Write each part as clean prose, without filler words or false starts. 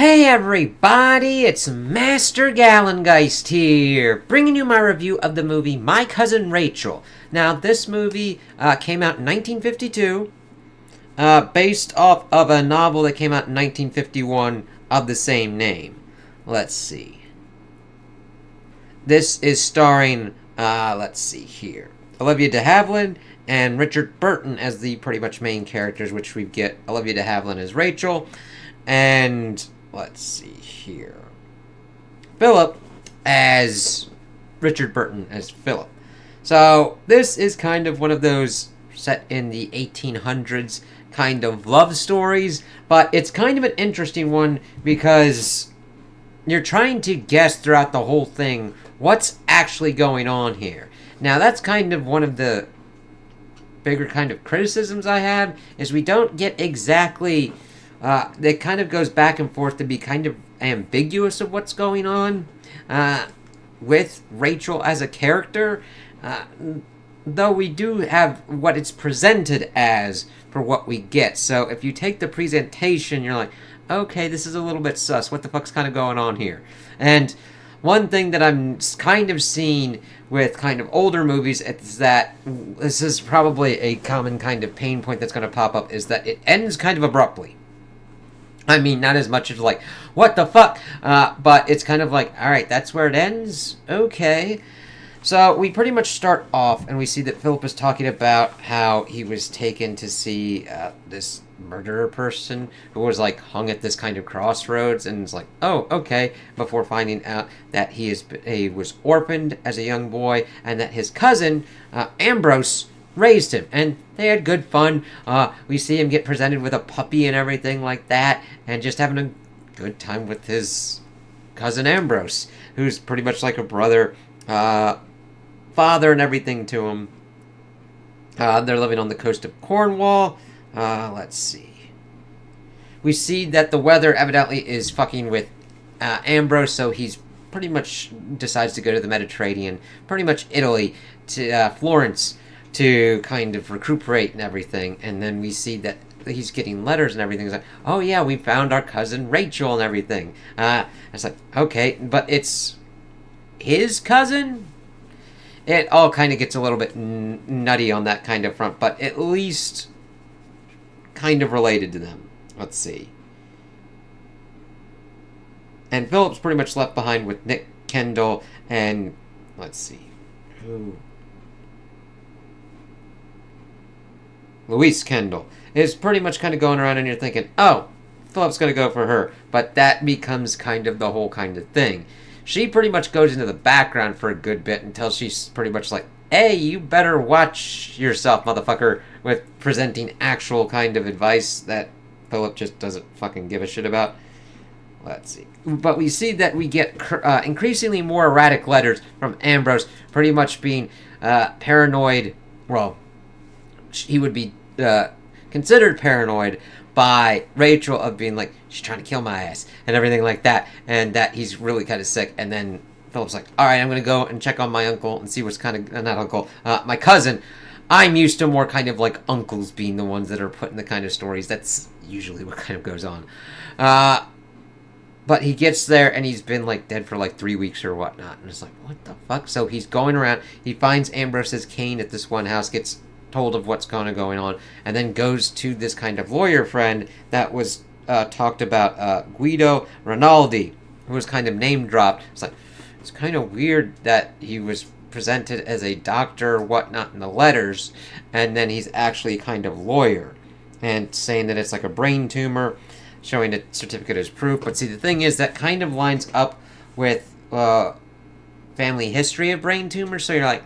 Hey everybody, it's Master Gallengeist here, bringing you my review of the movie My Cousin Rachel. Now, this movie came out in 1952, based off of a novel that came out in 1951 of the same name. Let's see. This is starring, let's see here, Olivia de Havilland and Richard Burton as the pretty much main characters, which we get Olivia de Havilland as Rachel, and let's see here, Philip as Richard Burton as Philip. So this is kind of one of those set in the 1800s kind of love stories, but it's kind of an interesting one because you're trying to guess throughout the whole thing what's actually going on here. Now that's kind of one of the bigger kind of criticisms I have, is we don't get exactly it kind of goes back and forth to be kind of ambiguous of what's going on with Rachel as a character, though we do have what it's presented as for what we get. So if you take the presentation, you're like, okay, this is a little bit sus. What the fuck's kind of going on here? And one thing that I'm kind of seeing with kind of older movies is that this is probably a common kind of pain point that's going to pop up, is that it ends kind of abruptly. I mean, not as much as like, what the fuck? But it's kind of like, alright, that's where it ends? Okay. So we pretty much start off and we see that Philip is talking about how he was taken to see this murderer person who was like hung at this kind of crossroads, and it's like, oh, okay, before finding out that he was orphaned as a young boy and that his cousin, Ambrose, raised him, and they had good fun. We see him get presented with a puppy and everything like that, and just having a good time with his cousin Ambrose, who's pretty much like a brother, father and everything to him. They're living on the coast of Cornwall. Let's see. We see that the weather evidently is fucking with Ambrose, so he's pretty much decides to go to the Mediterranean, pretty much Italy, to Florence, to kind of recuperate and everything. And then we see that he's getting letters and everything. It's like, oh yeah, we found our cousin Rachel and everything. It's like, okay, but it's his cousin? It all kind of gets a little bit nutty on that kind of front, but at least kind of related to them. Let's see. And Philip's pretty much left behind with Nick Kendall and, let's see, who? Louise Kendall is pretty much kind of going around, and you're thinking, oh, Philip's going to go for her. But that becomes kind of the whole kind of thing. She pretty much goes into the background for a good bit until she's pretty much like, hey, you better watch yourself, motherfucker, with presenting actual kind of advice that Philip just doesn't fucking give a shit about. Let's see. But we see that we get increasingly more erratic letters from Ambrose, pretty much being paranoid. Well, he would be considered paranoid by Rachel of being like, she's trying to kill my ass and everything like that, and that he's really kind of sick. And then Philip's like, all right, I'm going to go and check on my uncle and see what's kind of, not uncle, my cousin. I'm used to more kind of like uncles being the ones that are putting the kind of stories. That's usually what kind of goes on. But he gets there and he's been like dead for like 3 weeks or whatnot. And it's like, what the fuck? So he's going around. He finds Ambrose's cane at this one house, gets told of what's going on, and then goes to this kind of lawyer friend that was talked about, Guido Rinaldi, who was kind of name dropped. It's like, it's kind of weird that he was presented as a doctor or whatnot in the letters, and then he's actually kind of lawyer, and saying that it's like a brain tumor, showing a certificate as proof. But see, the thing is, that kind of lines up with family history of brain tumors, so you're like,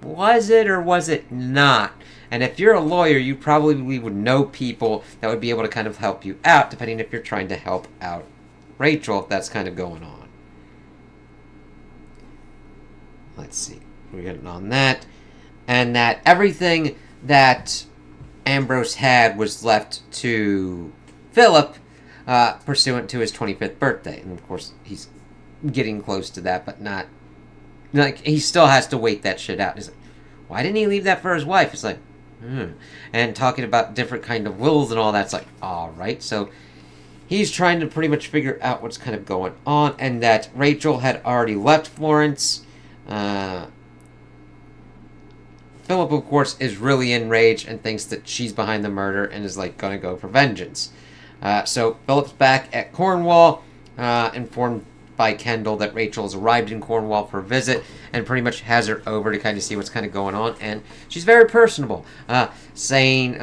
was it or was it not? And if you're a lawyer, you probably would know people that would be able to kind of help you out, depending if you're trying to help out Rachel, if that's kind of going on. Let's see. We're getting on that. And that everything that Ambrose had was left to Philip, pursuant to his 25th birthday. And of course, he's getting close to that, but not, like, he still has to wait that shit out. He's like, why didn't he leave that for his wife? It's like, And talking about different kind of wills and all that's like, alright, so he's trying to pretty much figure out what's kind of going on, and that Rachel had already left Florence. Philip, of course, is really enraged and thinks that she's behind the murder and is like gonna go for vengeance. So Philip's back at Cornwall, informed by Kendall that Rachel has arrived in Cornwall for a visit, and pretty much has her over to kind of see what's kind of going on. And she's very personable, saying,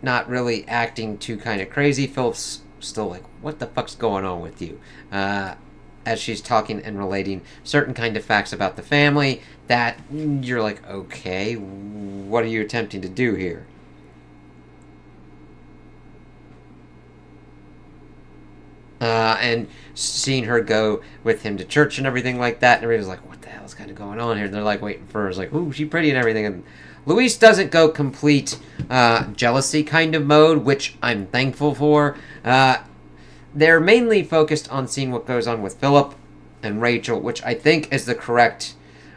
not really acting too kind of crazy. Philip's still like, what the fuck's going on with you? As she's talking and relating certain kind of facts about the family that you're like, okay, what are you attempting to do here? And seeing her go with him to church and everything like that, and everybody's like, what the hell is kind of going on here? And they're like waiting for her. It's like, ooh, she's pretty and everything. And Luis doesn't go complete jealousy kind of mode, which I'm thankful for. They're mainly focused on seeing what goes on with Philip and Rachel, which I think is the correct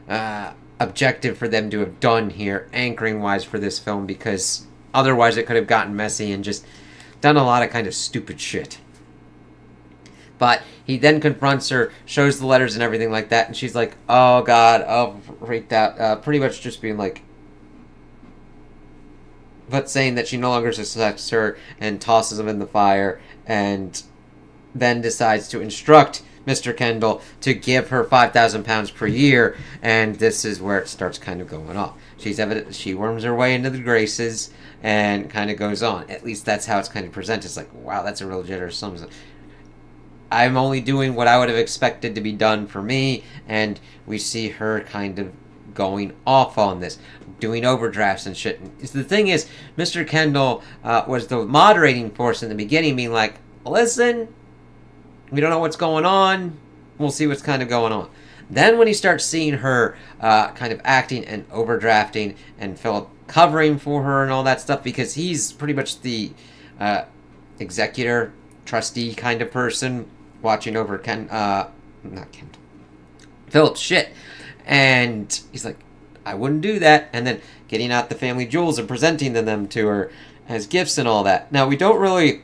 objective for them to have done here, anchoring-wise, for this film, because otherwise it could have gotten messy and just done a lot of kind of stupid shit. But he then confronts her, shows the letters and everything like that, and she's like, oh god, oh, freaked out, pretty much just being like, but saying that she no longer suspects her, and tosses him in the fire, and then decides to instruct Mr. Kendall to give her £5,000 per year, and this is where it starts kind of going off. She worms her way into the graces and kind of goes on. At least that's how it's kind of presented. It's like, wow, that's a real generous sum. I'm only doing what I would have expected to be done for me, and we see her kind of going off on this, doing overdrafts and shit. And the thing is, Mr. Kendall was the moderating force in the beginning, being like, listen, we don't know what's going on, we'll see what's kind of going on. Then when he starts seeing her kind of acting and overdrafting, and Philip covering for her and all that stuff, because he's pretty much the executor, trustee kind of person, watching over Philip's shit. And he's like, I wouldn't do that. And then getting out the family jewels and presenting them to her as gifts and all that. Now, we don't really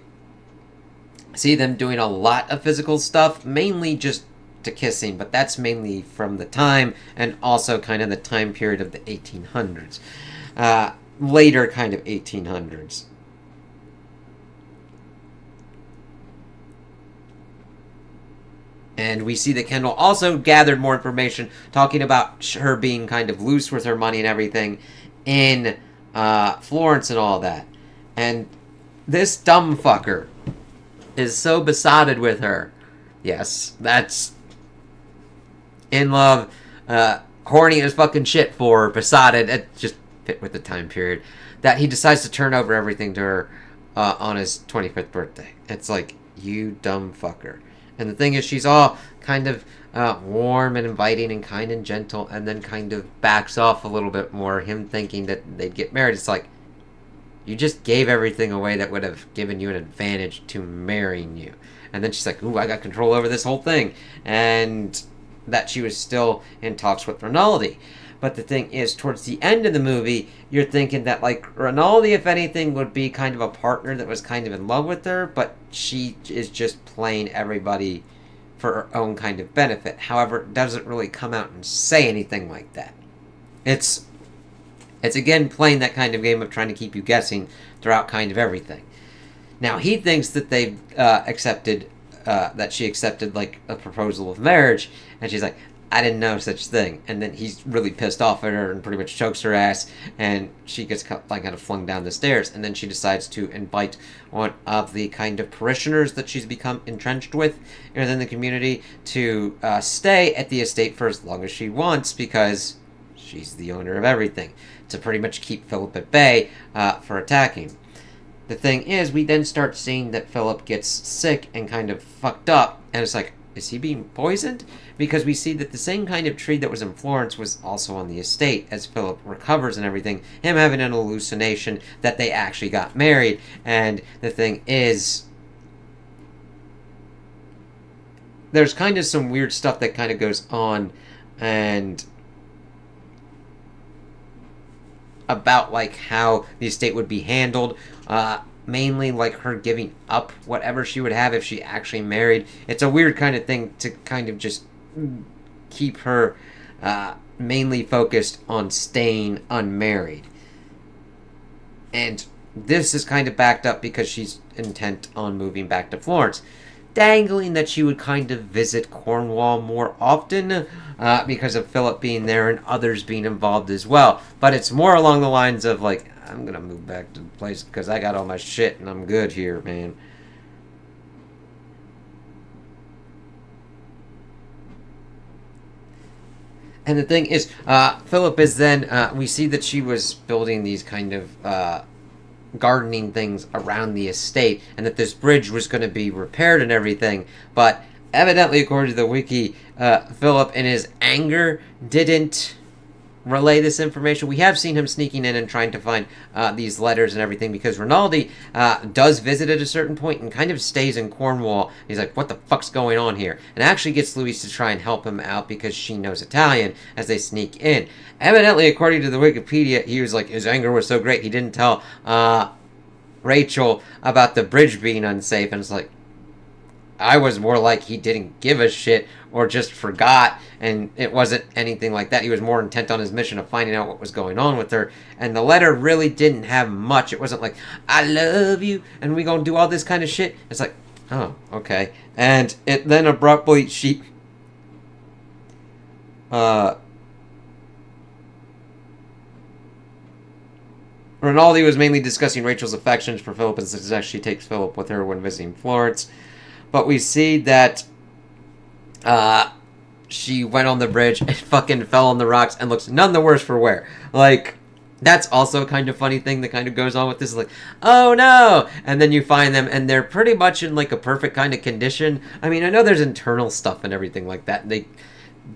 see them doing a lot of physical stuff, mainly just to kissing, but that's mainly from the time, and also kind of the time period of the 1800s. Later kind of 1800s. And we see that Kendall also gathered more information, talking about her being kind of loose with her money and everything in Florence and all that. And this dumb fucker is so besotted with her. Yes, that's in love, horny as fucking shit for her, besotted, it just fit with the time period, that he decides to turn over everything to her on his 25th birthday. It's like, you dumb fucker. And the thing is, she's all kind of warm and inviting and kind and gentle, and then kind of backs off a little bit more, him thinking that they'd get married. It's like, you just gave everything away that would have given you an advantage to marrying you. And then she's like, ooh, I got control over this whole thing. And that she was still in talks with Rinaldi. But the thing is, towards the end of the movie, you're thinking that, like, Rinaldi, if anything, would be kind of a partner that was kind of in love with her, but she is just playing everybody for her own kind of benefit. However, it doesn't really come out and say anything like that. It's again playing that kind of game of trying to keep you guessing throughout kind of everything. Now, he thinks that they've accepted, that she accepted, like, a proposal of marriage, and she's like, I didn't know such thing. And then he's really pissed off at her and pretty much chokes her ass, and she gets like kind of flung down the stairs. And then she decides to invite one of the kind of parishioners that she's become entrenched with within the community to stay at the estate for as long as she wants, because she's the owner of everything, to pretty much keep Philip at bay for attacking. The thing is, we then start seeing that Philip gets sick and kind of fucked up, and it's like, is he being poisoned? Because we see that the same kind of tree that was in Florence was also on the estate as Philip recovers and everything. Him having an hallucination that they actually got married. And the thing is, there's kind of some weird stuff that kind of goes on, and about like how the estate would be handled. mainly like her giving up whatever she would have if she actually married. It's a weird kind of thing to kind of just keep her mainly focused on staying unmarried. And this is kind of backed up because she's intent on moving back to Florence, dangling that she would kind of visit Cornwall more often because of Philip being there and others being involved as well. But it's more along the lines of like, I'm gonna move back to the place because I got all my shit and I'm good here, man. And the thing is, Philip is then, we see that she was building these kind of gardening things around the estate, and that this bridge was going to be repaired and everything. But evidently, according to the wiki, Philip, in his anger, didn't relay this information. We have seen him sneaking in and trying to find these letters and everything, because Rinaldi does visit at a certain point and kind of stays in Cornwall. He's like, what the fuck's going on here? And actually gets Louise to try and help him out because she knows Italian as they sneak in. Evidently, according to the Wikipedia, he was like, his anger was so great he didn't tell Rachel about the bridge being unsafe. And it's like, I was more like he didn't give a shit or just forgot, and it wasn't anything like that. He was more intent on his mission of finding out what was going on with her, and the letter really didn't have much. It wasn't like, I love you, and we gonna do all this kind of shit. It's like, oh, okay. And it then abruptly, Rinaldi was mainly discussing Rachel's affections for Philip and success. She takes Philip with her when visiting Florence. But we see that she went on the bridge and fucking fell on the rocks and looks none the worse for wear. Like, that's also a kind of funny thing that kind of goes on with this. Like, oh no! And then you find them and they're pretty much in like a perfect kind of condition. I mean, I know there's internal stuff and everything like that. And they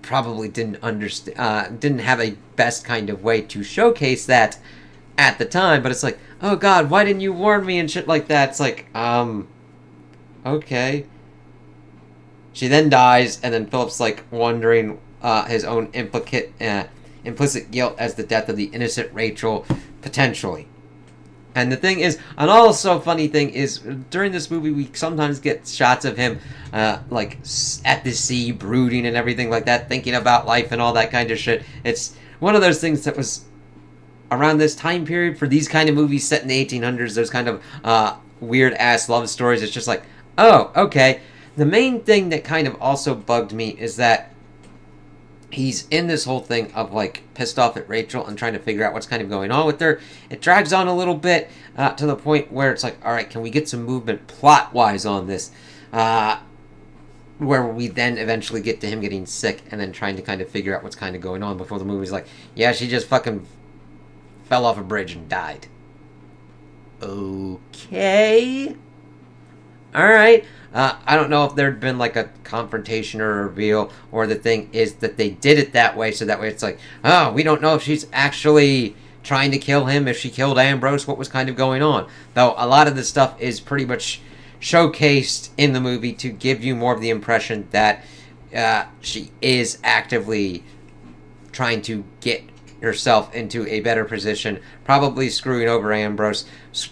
probably didn't understand, didn't have a best kind of way to showcase that at the time. But it's like, oh god, why didn't you warn me and shit like that? It's like, okay. She then dies, and then Philip's like wondering his own implicit guilt as the death of the innocent Rachel, potentially. And the thing is, an also funny thing is, during this movie, we sometimes get shots of him like at the sea, brooding and everything like that, thinking about life and all that kind of shit. It's one of those things that was around this time period for these kind of movies set in the 1800s, those kind of weird-ass love stories. It's just like, oh, okay. The main thing that kind of also bugged me is that he's in this whole thing of, like, pissed off at Rachel and trying to figure out what's kind of going on with her. It drags on a little bit to the point where it's like, all right, can we get some movement plot-wise on this? Where we then eventually get to him getting sick and then trying to kind of figure out what's kind of going on before the movie's like, yeah, she just fucking fell off a bridge and died. Okay. Alright. I don't know if there'd been like a confrontation or a reveal, or the thing is that they did it that way, so that way it's like, oh, we don't know if she's actually trying to kill him, if she killed Ambrose, what was kind of going on. Though a lot of the stuff is pretty much showcased in the movie to give you more of the impression that she is actively trying to get herself into a better position, probably screwing over Ambrose,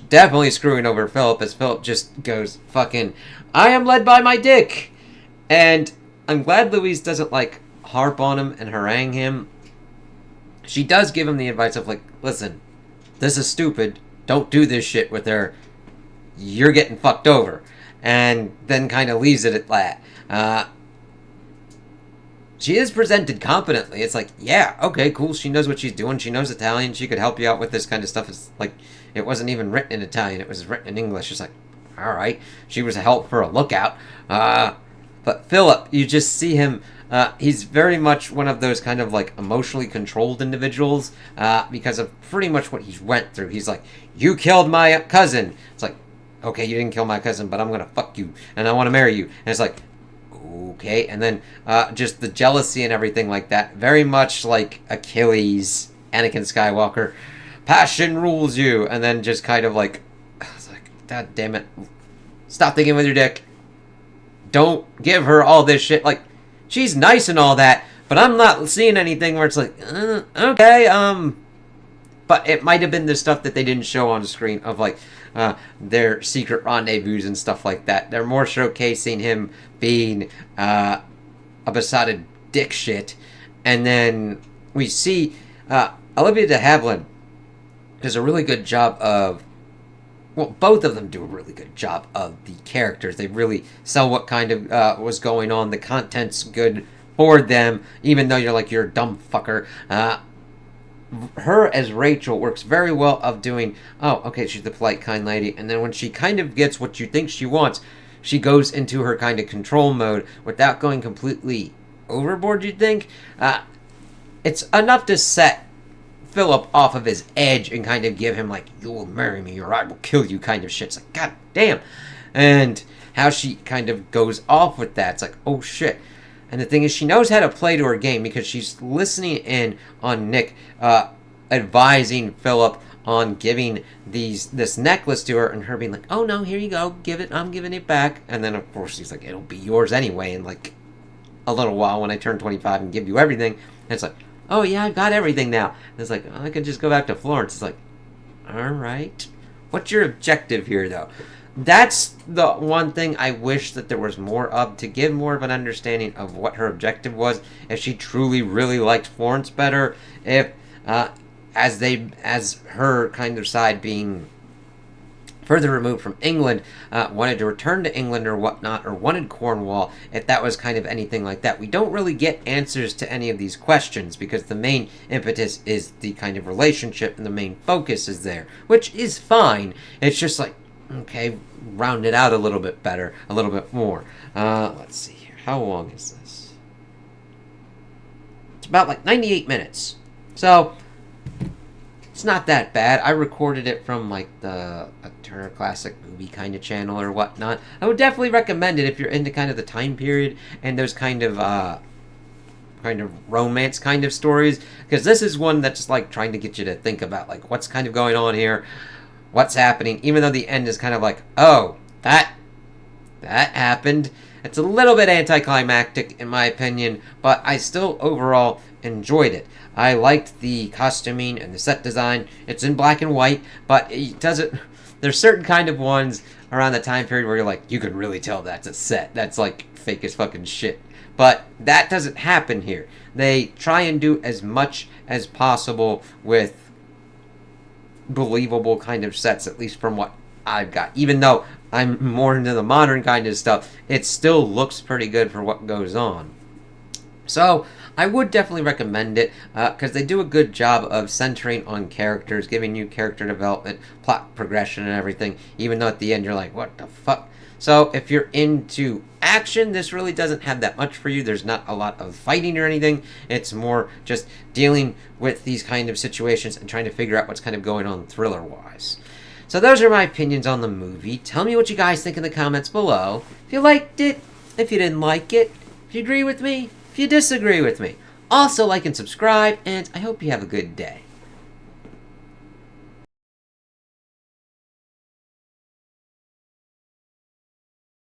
definitely screwing over Philip, as Philip just goes, fucking, I am led by my dick. And I'm glad Louise doesn't, like, harp on him and harangue him. She does give him the advice of, like, listen, this is stupid, don't do this shit with her, you're getting fucked over. And then kind of leaves it at that. She is presented competently. It's like, yeah, okay, cool. She knows what she's doing. She knows Italian. She could help you out with this kind of stuff. It's like, it wasn't even written in Italian. It was written in English. It's like, all right. She was a help for a lookout. But Philip, you just see him. He's very much one of those kind of like emotionally controlled individuals because of pretty much what he's went through. He's like, you killed my cousin. It's like, okay, you didn't kill my cousin, but I'm going to fuck you. And I want to marry you. And it's like, okay, and then just the jealousy and everything like that. Very much like Achilles, Anakin Skywalker. Passion rules you. And then just kind of like, I was like, God damn it. Stop thinking with your dick. Don't give her all this shit. Like, she's nice and all that, but I'm not seeing anything where it's like, okay, but it might have been the stuff that they didn't show on the screen of like, their secret rendezvous and stuff like that. They're more showcasing him being a besotted dick shit. And then we see Olivia de Havilland does a really good job of, well, both of them do a really good job of the characters. They really sell what kind of was going on. The content's good for them, even though you're like, you're a dumb fucker. Her as Rachel works very well of doing, oh, okay, she's the polite, kind lady. And then when she kind of gets what you think she wants, she goes into her kind of control mode without going completely overboard, you'd think. It's enough to set Philip off of his edge and kind of give him like, you will marry me or I will kill you kind of shit. It's like, god damn. And how she kind of goes off with that, it's like, oh shit. And the thing is, she knows how to play to her game because she's listening in on Nick advising Philip on giving this necklace to her, and her being like, oh no, here you go, give it, I'm giving it back. And then of course he's like, it'll be yours anyway in like a little while when I turn 25 and give you everything. And it's like, oh yeah, I've got everything now. And it's like, oh, I can just go back to Florence. It's like, alright. What's your objective here though? That's the one thing I wish that there was more of, to give more of an understanding of what her objective was. If she truly really liked Florence better, if as her kind of side being further removed from England, wanted to return to England or whatnot, or wanted Cornwall, if that was kind of anything like that. We don't really get answers to any of these questions because the main impetus is the kind of relationship and the main focus is there, which is fine. It's just like, okay, round it out a little bit better, a little bit more. Let's see here. How long is this? It's about like 98 minutes. So, it's not that bad. I recorded it from like a Turner Classic Movie kind of channel or whatnot. I would definitely recommend it if you're into kind of the time period and those kind of romance kind of stories. Because this is one that's like trying to get you to think about like what's kind of going on here. What's happening, even though the end is kind of like, oh, that happened. It's a little bit anticlimactic in my opinion, but I still overall enjoyed it. I liked the costuming and the set design. It's in black and white, but it doesn't. There's certain kind of ones around the time period where you're like, you can really tell that's a set. That's like fake as fucking shit. But that doesn't happen here. They try and do as much as possible with believable kind of sets, at least from what I've got. Even though I'm more into the modern kind of stuff, it still looks pretty good for what goes on. So I would definitely recommend it because they do a good job of centering on characters, giving you character development, plot progression, and everything, even though at the end you're like, what the fuck? So if you're into action, this really doesn't have that much for you. There's not a lot of fighting or anything. It's more just dealing with these kind of situations and trying to figure out what's kind of going on thriller-wise. So those are my opinions on the movie. Tell me what you guys think in the comments below. If you liked it, if you didn't like it, if you agree with me, if you disagree with me. Also like and subscribe, and I hope you have a good day.